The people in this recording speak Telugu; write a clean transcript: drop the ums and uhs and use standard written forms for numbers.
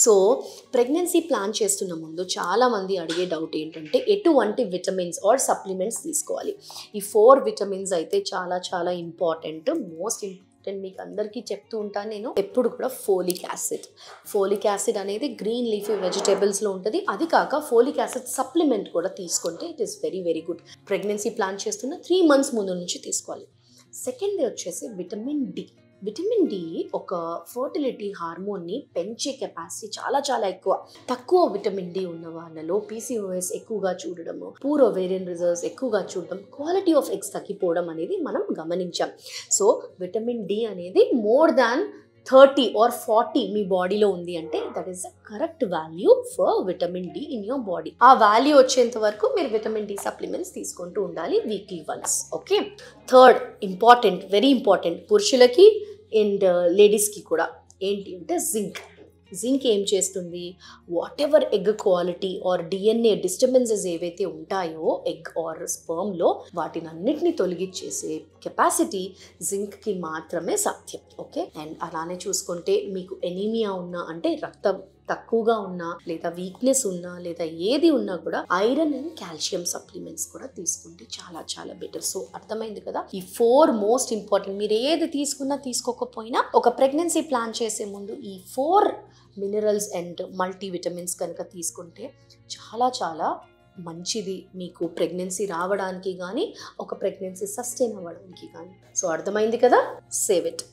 సో ప్రెగ్నెన్సీ ప్లాన్ చేస్తున్న ముందు చాలామంది అడిగే డౌట్ ఏంటంటే ఎటువంటి విటమిన్స్ ఆర్ సప్లిమెంట్స్ తీసుకోవాలి. ఈ 4 విటమిన్స్ అయితే చాలా చాలా ఇంపార్టెంట్. మోస్ట్ ఇంపార్టెంట్ మీకు అందరికీ చెప్తూ ఉంటాను నేను ఎప్పుడు కూడా ఫోలిక్ యాసిడ్ అనేది గ్రీన్ లీఫీ వెజిటేబుల్స్లో ఉంటుంది. అది కాక ఫోలిక్ యాసిడ్ సప్లిమెంట్ కూడా తీసుకుంటే it is very very good. Pregnancy plan చేస్తున్న 3 months ముందు నుంచి తీసుకోవాలి. సెకండ్ వచ్చేసి విటమిన్ డి ఒక ఫర్టిలిటీ హార్మోన్ని పెంచే కెపాసిటీ చాలా చాలా ఎక్కువ. తక్కువ విటమిన్ డి ఉన్న వాళ్ళలో PCOS ఎక్కువగా చూడడము, పూర్ ఓవేరియన్ రిజర్వ్స్ ఎక్కువగా చూడడం, క్వాలిటీ ఆఫ్ ఎగ్స్ తగ్గిపోవడం అనేది మనం గమనించాం. సో విటమిన్ డి అనేది మోర్ దాన్ 30 or 40 మీ బాడీలో ఉంది అంటే that is the correct value for vitamin D in your body. ఆ వాల్యూ వచ్చేంత వరకు మీరు విటమిన్ డి సప్లిమెంట్స్ తీసుకుంటూ ఉండాలి weekly once. Okay. Third important, very important పురుషులకి అండ్ లేడీస్కి కూడా ఏంటి అంటే జింక్ ఏం చేస్తుంది, whatever egg quality or DNA disturbances ఏవైతే ఉంటాయో ఎగ్ ఆర్ స్పర్మ్లో వాటిని అన్నిటిని తొలగించేసే కెపాసిటీ జింక్కి మాత్రమే సాధ్యం. ఓకే. అండ్ అలానే చూసుకుంటే మీకు ఎనీమియా ఉన్నా అంటే రక్తం తక్కువగా ఉన్నా లేదా వీక్నెస్ ఉన్నా లేదా ఏది ఉన్నా కూడా ఐరన్ అండ్ కాల్షియం సప్లిమెంట్స్ కూడా తీసుకుంటే చాలా చాలా బెటర్. సో అర్థమైంది కదా, ఈ 4 మోస్ట్ ఇంపార్టెంట్. మీరు ఏది తీసుకున్నా తీసుకోకపోయినా ఒక ప్రెగ్నెన్సీ ప్లాన్ చేసే ముందు ఈ 4 మినరల్స్ అండ్ మల్టీవిటమిన్స్ కనుక తీసుకుంటే చాలా చాలా మంచిది మీకు ప్రెగ్నెన్సీ రావడానికి కానీ ఒక ప్రెగ్నెన్సీ సస్టైన్ అవ్వడానికి కానీ. సో అర్థమైంది కదా, సేవ్ ఇట్.